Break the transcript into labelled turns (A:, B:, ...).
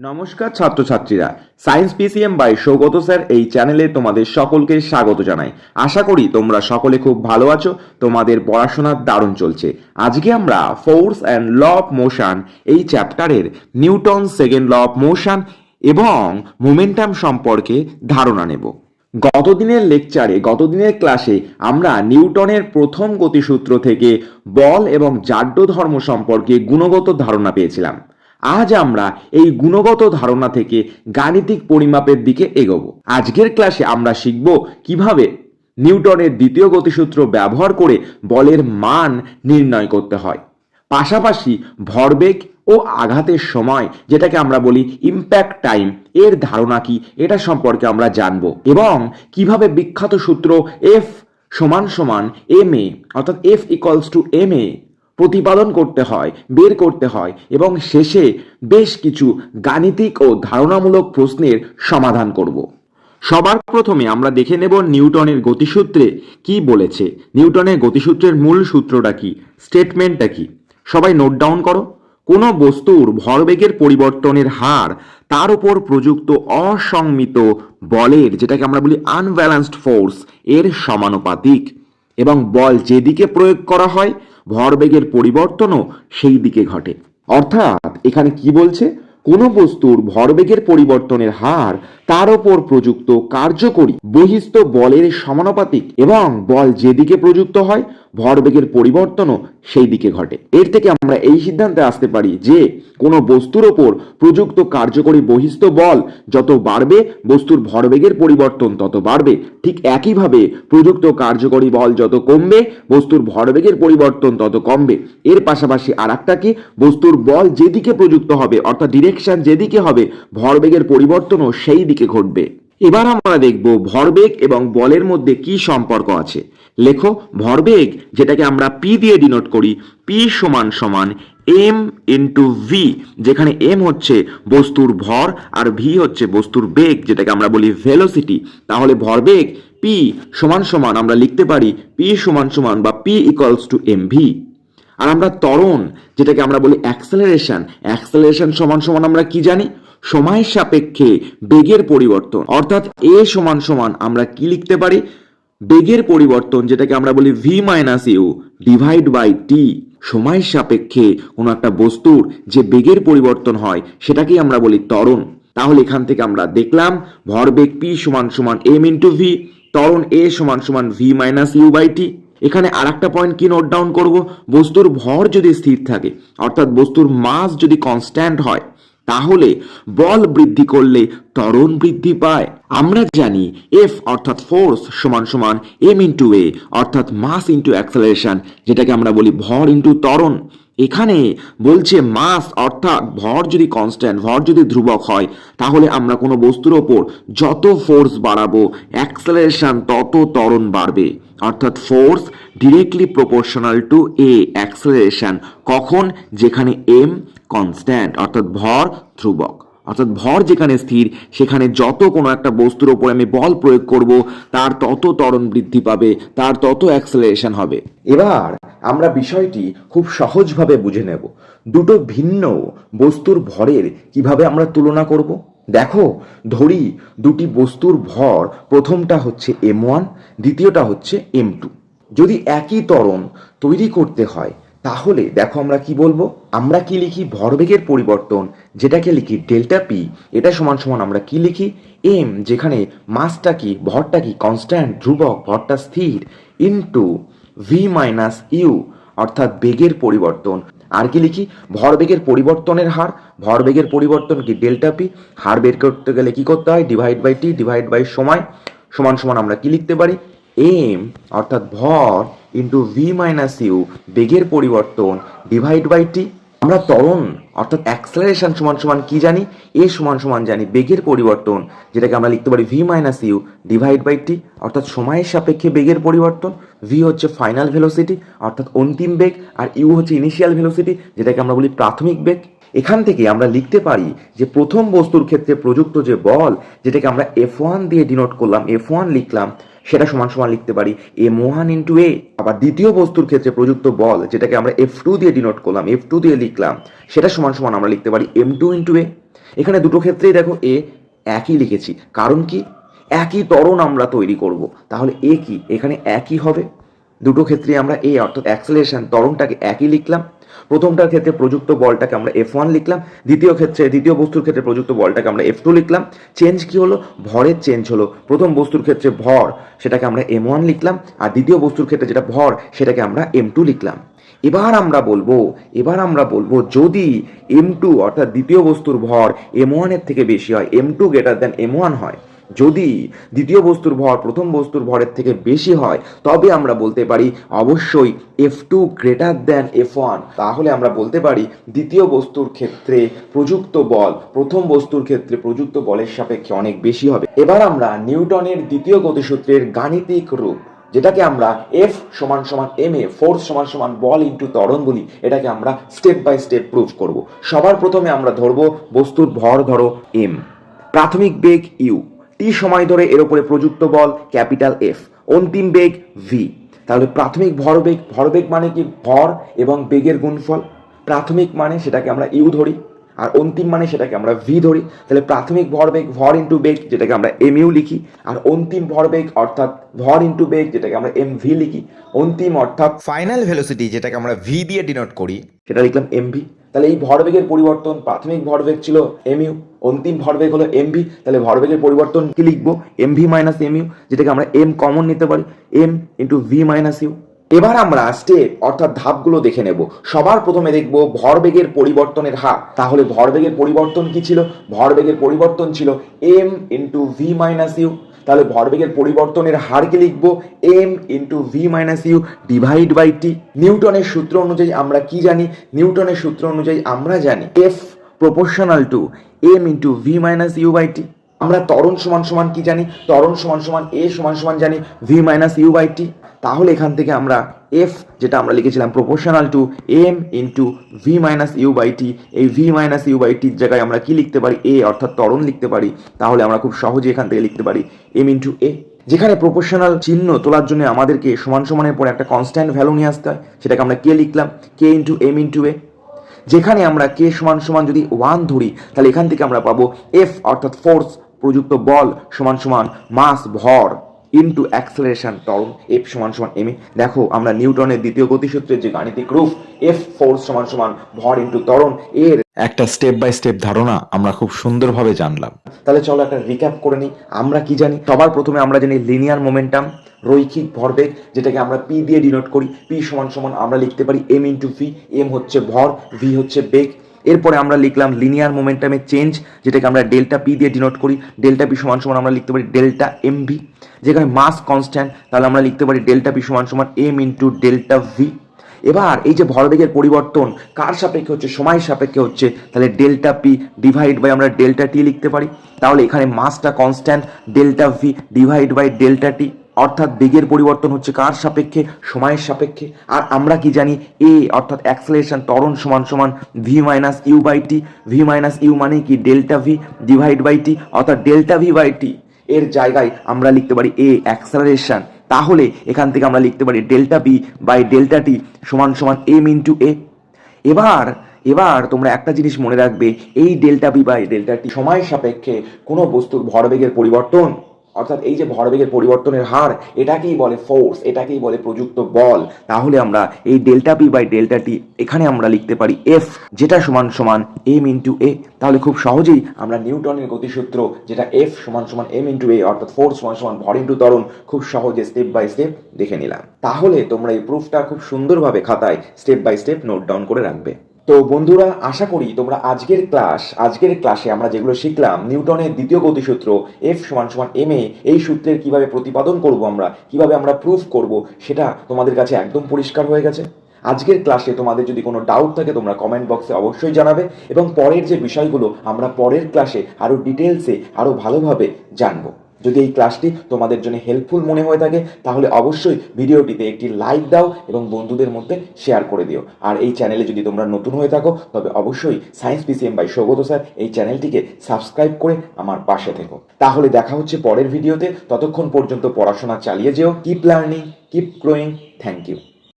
A: নমস্কার ছাত্রছাত্রীরা, science PCM by Sougata sir এই চ্যানেলে তোমাদের সকলকে স্বাগত জানাই। আশা করি তোমরা সকলে খুব ভালো আছো, তোমাদের পড়াশোনা দারুণ চলছে। আজকে আমরা force and law of motion এই চ্যাপ্টারের Newton second law of motion এবং মোমেন্টাম সম্পর্কে ধারণা নেব। গতদিনের ক্লাসে আমরা নিউটনের প্রথম গতিসূত্র থেকে বল এবং জাড্য ধর্ম সম্পর্কে গুণগত ধারণা পেয়েছিলাম। আজ আমরা এই গুণগত ধারণা থেকে গাণিতিক পরিমাপের দিকে এগোবো। আজকের ক্লাসে আমরা শিখব কিভাবে নিউটনের দ্বিতীয় গতিসূত্র ব্যবহার করে বলের মান নির্ণয় করতে হয়। পাশাপাশি ভরবেগ ও আঘাতের সময়, যেটাকে আমরা বলি ইম্প্যাক্ট টাইম, এর ধারণা কি এটা সম্পর্কে আমরা জানব এবং কিভাবে বিখ্যাত সূত্র এফ সমান সমান এম এ অর্থাৎ F equals to M A প্রতিপাদন করতে হয়, বের করতে হয় এবং শেষে বেশ কিছু গাণিতিক ও ধারণামূলক প্রশ্নের সমাধান করব। সবার প্রথমে আমরা দেখে নেব নিউটনের গতিসূত্রে কি বলেছে। নিউটনের গতিসূত্রের মূল সূত্রটা কি, স্টেটমেন্টটা কি, সবাই নোট ডাউন করো। কোনো বস্তুর ভরবেগের পরিবর্তনের হার তার উপর প্রযুক্ত অসংমিত বলের, যেটাকে আমরা বলি আনব্যালেন্সড ফোর্স, এর সমানুপাতিক এবং বল যেদিকে প্রয়োগ করা হয় ভরবেগের পরিবর্তনও সেই দিকে ঘটে। অর্থাৎ এখানে কি বলছে, কোনো বস্তুর ভরবেগের পরিবর্তনের হার তার ওপর প্রযুক্ত কার্যকরী বহিস্থ বলের সমানুপাতিক এবং বল যেদিকে প্রযুক্ত হয় ভরবেগের পরিবর্তনও সেই দিকে ঘটে। এর থেকে আমরা এই সিদ্ধান্তে আসতে পারি যে কোনো বস্তুর ওপর প্রযুক্ত কার্যকরী বহিস্থ বল যত বাড়বে বস্তুর ভরবেগের পরিবর্তন তত বাড়বে। ঠিক একইভাবে প্রযুক্ত কার্যকরী বল যত কমবে বস্তুর ভরবেগের পরিবর্তন তত কমবে। এর পাশাপাশি আর একটা কি, বস্তুর বল যেদিকে প্রযুক্ত হবে অর্থাৎ ডিরেকশন যেদিকে হবে ভরবেগের পরিবর্তনও সেই দিকে ঘটবে। এবার আমরা দেখব ভরবেগ এবং বলের মধ্যে কি সম্পর্ক আছে। লেখো, ভরবেগ যেটাকে আমরা পি দিয়ে ডিনোট করি, পি সমান সমান এম ইন্টু ভি, যেখানে এম হচ্ছে বস্তুর ভর আর ভি হচ্ছে বস্তুর বেগ, যেটাকে আমরা বলি ভেলোসিটি। তাহলে ভরবেগ পি সমান সমান আমরা লিখতে পারি পি সমান সমান বা p equals to m v. আর আমরা ত্বরণ যেটাকে আমরা বলি অ্যাক্সেলারেশন, অ্যাক্সেলারেশন সমান সমান আমরা কি জানি, সময়ের সাপেক্ষে বেগের পরিবর্তন। অর্থাৎ এ সমান সমান আমরা কি লিখতে পারি, বেগের পরিবর্তন যেটাকে আমরা বলি v minus u divide by t. সময়ের সাপেক্ষে কোনো একটা বস্তুর যে বেগের পরিবর্তন হয় সেটাকেই আমরা বলি ত্বরণ। তাহলে এখান থেকে আমরা দেখলাম ভরবেগ পি সমান সমান এম ইন্টু ভি, ত্বরণ এ সমান সমান ভি মাইনাস ইউ বাই টি। এখানে আর একটা পয়েন্ট কি নোট ডাউন করব, বস্তুর ভর যদি স্থির থাকে অর্থাৎ বস্তুর মাস যদি কনস্ট্যান্ট হয় তাহলে বল বৃদ্ধি করলে ত্বরণ বৃদ্ধি পায়। আমরা জানি এফ অর্থাৎ ফোর্স সমান সমান এম ইন্টু এ অর্থাৎ মাস ইন্টু অ্যাক্সেলারেশন, যেটাকে আমরা বলি ভর ইন্টু ত্বরণ। এখানে বলছে মাস অর্থাৎ ভর যদি কনস্ট্যান্ট, ভর যদি ধ্রুবক হয় তাহলে আমরা কোনো বস্তুর ওপর যত ফোর্স বাড়াবো অ্যাক্সেলারেশন তত ত্বরণ বাড়বে। অর্থাৎ force directly proportional to A acceleration. কখন? যেখানে এম কনস্ট্যান্ট অর্থাৎ ভর ধ্রুবক। অর্থাৎ ভর যেখানে স্থির সেখানে যত কোনো একটা বস্তুর ওপর আমি বল প্রয়োগ করব তার তত ত্বরণ বৃদ্ধি পাবে, তার তত অ্যাক্সেলারেশন হবে। এবার আমরা বিষয়টি খুব সহজভাবে বুঝে নেব। দুটো ভিন্ন বস্তুর ভরের কিভাবে আমরা তুলনা করব। দেখো, ধরি দুটি বস্তুর ভর, প্রথমটা হচ্ছে m1, দ্বিতীয়টা হচ্ছে m2। যদি একই ত্বরণ তৈরি করতে হয় তাহলে দেখো আমরা কি বলবো, আমরা কি লিখি, ভরবেগের পরিবর্তন যেটাকে লিখি ডেল্টা পি, এটা সমান সমান আমরা কি লিখি, এম যেখানে মাসটা কি, ভরটা কি কনস্ট্যান্ট ধ্রুবক, ভরটা স্থির, ইন্টু ভি মাইনাস ইউ অর্থাৎ বেগের পরিবর্তন। আর কি লিখি, ভরবেগের পরিবর্তনের হার, ভরবেগের পরিবর্তন কি ডেল্টা পি, হার বের করতে গেলে কি করতে হয়, divide by t divide by সময় সমান সমান আমরা কি লিখতে পারি, এম অর্থাৎ ভর ইন্টু ভি মাইনাস ইউ বেগের পরিবর্তন ডিভাইড বাই টি। আমরা ত্বরণ অর্থাৎ অ্যাক্সেলারেশন সমান সমান কি জানি, এ সমান সমান জানি বেগের পরিবর্তন, যেটাকে আমরা লিখতে পারি v minus u divide by t অর্থাৎ সময়ের সাপেক্ষে বেগের পরিবর্তন। ভি হচ্ছে ফাইনাল ভেলোসিটি অর্থাৎ অন্তিম বেগ, আর ইউ হচ্ছে ইনিশিয়াল ভেলোসিটি যেটাকে আমরা বলি প্রাথমিক বেগ। এখান থেকে আমরা লিখতে পারি যে প্রথম বস্তুর ক্ষেত্রে প্রযুক্ত যে বল, যেটাকে আমরা F1 দিয়ে ডিনোট করলাম, F1 লিখলাম, সেটা সমান সমান লিখতে পারি m1 ইন্টু এ। আবার দ্বিতীয় বস্তুর ক্ষেত্রে প্রযুক্ত বল, যেটাকে আমরা F2 দিয়ে ডিনোট করলাম, F2 দিয়ে লিখলাম, সেটা সমান সমান আমরা লিখতে পারি m2 ইন্টু এ। এখানে দুটো ক্ষেত্রেই দেখো এ একই লিখেছি, কারণ কি একই ত্বরণ আমরা তৈরি করব, তাহলে এ কি এখানে একই হবে। দুটো ক্ষেত্রে আমরা এ অর্থাৎ অ্যাক্সেলারেশন ত্বরণটাকে একই লিখলাম। প্রথমটার ক্ষেত্রে প্রযুক্ত বলটাকে আমরা F1 লিখলাম, দ্বিতীয় বস্তুর ক্ষেত্রে প্রযুক্ত বলটাকে আমরা F2 লিখলাম। চেঞ্জ কি হলো, ভরের চেঞ্জ হলো। প্রথম বস্তুর ক্ষেত্রে ভর সেটাকে আমরা M1 লিখলাম, আর দ্বিতীয় বস্তুর ক্ষেত্রে যেটা ভর সেটাকে আমরা M2 লিখলাম। এবার আমরা বলবো যদি M2 অর্থাৎ দ্বিতীয় বস্তুর ভর M1 এর থেকে বেশি হয়, M2 গ্রেটার দ্যান M1 হয়, যদি দ্বিতীয় বস্তুর ভর প্রথম বস্তুর ভরের থেকে বেশি হয়, তবে আমরা বলতে পারি অবশ্যই F2 গ্রেটার দ্যান F1। তাহলে আমরা বলতে পারি দ্বিতীয় বস্তুর ক্ষেত্রে প্রযুক্ত বল প্রথম বস্তুর ক্ষেত্রে প্রযুক্ত বলের সাপেক্ষে অনেক বেশি হবে। এবার আমরা নিউটনের দ্বিতীয় গতিসূত্রের গাণিতিক রূপ, যেটাকে আমরা F সমান সমান ma, ফোর্স সমান সমান বল ইন্টু ত্বরণ বলি, এটাকে আমরা স্টেপ বাই স্টেপ প্রুফ করব। সবার প্রথমে আমরা ধরবো বস্তুর ভর ধরো m, প্রাথমিক বেগ u, টি সময় ধরে এর উপরে প্রযুক্ত বল ক্যাপিটাল F, অন্তিম বেগ v। তাহলে প্রাথমিক ভরবেগ মানে কি ভর এবং বেগের গুণফল। প্রাথমিক মানে সেটাকে আমরা u ধরি, আর অন্তিম মানে সেটাকে আমরা v ধরি। তাহলে প্রাথমিক ভরবেগ ভর ইন্টু বেগ যেটাকে আমরা mu লিখি, আর অন্তিম ভরবেগ অর্থাৎ ভর ইন্টু বেগ যেটাকে আমরা mv লিখি। অন্তিম অর্থাৎ ফাইনাল ভেলোসিটি যেটাকে আমরা v দিয়ে ডিনোট করি সেটা লিখলাম mv। তাহলে এই ভরবেগের পরিবর্তন, প্রাথমিক ভরবেগ ছিল mu, অন্তিম ভরবেগ হলো mv। তাহলে ভরবেগের পরিবর্তন কি লিখবো, mv মাইনাস mu, যেটাকে আমরা m কমন নিতে পারি, m into v minus u। এবার আমরা স্টেপ অর্থাৎ ধাপগুলো দেখে নেব। সবার প্রথমে দেখব ভরবেগের পরিবর্তনের হার। তাহলে ভরবেগের পরিবর্তন কি ছিল, ভরবেগের পরিবর্তন ছিল m into v minus u. তাহলে ভরবেগের পরিবর্তনের হারকে লিখব m into v minus u divide by t. নিউটনের সূত্র অনুযায়ী আমরা কি জানি, নিউটনের সূত্র অনুযায়ী আমরা জানি f proportional to m into v minus u by t. আমরা ত্বরণ সমান সমান কি জানি, ত্বরণ সমান সমান a সমান সমান জানি v minus u by t. তাহলে এখান থেকে আমরা f যেটা আমরা লিখেছিলাম proportional to m into v minus u by t, এই v মাইনাস ইউ বাই টির জায়গায় আমরা কি লিখতে পারি, a অর্থাৎ ত্বরণ লিখতে পারি। তাহলে আমরা খুব সহজে এখান থেকে লিখতে পারি m ইন্টু a। যেখানে প্রপোর্শনাল চিহ্ন তোলার জন্য আমাদেরকে সমান সমানের পরে একটা কনস্ট্যান্ট ভ্যালু নিয়ে আসতে হয়, সেটাকে আমরা কে লিখলাম, k into m into a। যেখানে আমরা কে সমান সমান যদি 1 ধরি, তাহলে এখান থেকে আমরা পাবো f অর্থাৎ ফোর্স প্রযুক্ত বল সমান সমান মাস ভর ইন্টু অ্যাক্সেলারেশন ত্বরণ f সমান সমান ma। দেখো আমরা নিউটনের দ্বিতীয় গতিসূত্রের যে গাণিতিক রূপ f ফোর্স সমান সমান ভর ইন্টু ত্বরণ, এর একটা স্টেপ বাই স্টেপ ধারণা আমরা খুব সুন্দরভাবে জানলাম। তাহলে চলো একটা রিক্যাপ করে নিই। আমরা কি জানি, সবার প্রথমে আমরা জানি লিনিয়ার মোমেন্টাম, রৈখিক ভরবেগ, যেটাকে আমরা p দিয়ে ডিনোট করি। p সমান সমান আমরা লিখতে পারি m ইন্টু v, m হচ্ছে ভর, v হচ্ছে বেগ। এরপরে আমরা লিখলাম লিনিয়ার মোমেন্টামের চেঞ্জ, যেটাকে আমরা ডেল্টা পি দিয়ে ডিনোট করি। ডেল্টা পি সমান সমান আমরা লিখতে পারি ডেল্টা এমভি। যেখানে মাস কনস্ট্যান্ট, তাহলে আমরা লিখতে পারি ডেল্টা পি সমান সমান এম ইন্টু ডেল্টা ভি। এবার এই যে ভরবেগের পরিবর্তন কার সাপেক্ষে হচ্ছে, সময়ের সাপেক্ষে হচ্ছে, তাহলে ডেল্টা পি ডিভাইড বাই আমরা ডেল্টা টি লিখতে পারি। তাহলে এখানে মাসটা constant, delta v divide by delta t, অর্থাৎ বেগের পরিবর্তন হচ্ছে কার সাপেক্ষে, সময়ের সাপেক্ষে। আর আমরা কি জানি, এ অর্থাৎ অ্যাক্সেলারেশন ত্বরণ সমান সমান v minus u by t. V minus u মানে কি delta v divide by t, অর্থাৎ ডেল্টা ভি বাই টি এর জায়গায় আমরা লিখতে পারি এ অ্যাক্সেলারেশন। তাহলে এখান থেকে আমরা লিখতে পারি ডেল্টা পি বাই ডেল্টা টি সমান সমান এম ইন্টু এ। এবার তোমরা একটা জিনিস মনে রাখবে, এই ডেল্টা পি বাই ডেল্টা টি সময়ের সাপেক্ষে কোনো বস্তুর ভরবেগের পরিবর্তন, অর্থাৎ এই যে ভরবেগের পরিবর্তনের হার, এটাকেই বলে ফোর্স, এটাকেই বলে প্রযুক্ত বল। তাহলে আমরা এই ডেল্টা পি বাই ডেল্টা টি এখানে আমরা লিখতে পারি এফ, যেটা সমান সমান এম ইন্টু এ। তাহলে খুব সহজেই আমরা নিউটনের গতিসূত্র, যেটা এফ সমান সমান এম ইন্টু এ অর্থাৎ ফোর্স সমান সমান ভর ইন্টু ত্বরণ, খুব সহজে স্টেপ বাই স্টেপ দেখে নিলাম। তাহলে তোমরা এই প্রুফটা খুব সুন্দরভাবে খাতায় step by step note down করে রাখবে। তো বন্ধুরা, আশা করি তোমরা আজকের ক্লাসে আমরা যেগুলো শিখলাম, নিউটনের দ্বিতীয় গতিসূত্র এফ সমান সমান এম এ, এই সূত্রের কিভাবে প্রতিপাদন করব, আমরা কিভাবে আমরা প্রুফ করব, সেটা তোমাদের কাছে একদম পরিষ্কার হয়ে গেছে। আজকের ক্লাসে তোমাদের যদি কোনো ডাউট থাকে তোমরা কমেন্ট বক্সে অবশ্যই জানাবে, এবং পরের যে বিষয়গুলো আমরা পরের ক্লাসে আরও ডিটেলসে আরও ভালোভাবে জানবো। যদি এই ক্লাসটি তোমাদের জন্য হেল্পফুল মনে হয়ে থাকে, তাহলে অবশ্যই ভিডিওটিতে একটি লাইক দাও এবং বন্ধুদের মধ্যে শেয়ার করে দিও। আর এই চ্যানেলে যদি তোমরা নতুন হয়ে থাকো, তবে অবশ্যই science PCM by Sougata sir এই চ্যানেলটিকে সাবস্ক্রাইব করে আমার পাশে থেকো। তাহলে দেখা হচ্ছে পরের ভিডিওতে। ততক্ষণ পর্যন্ত পড়াশোনা চালিয়ে যেও। Keep learning, keep growing. Thank you.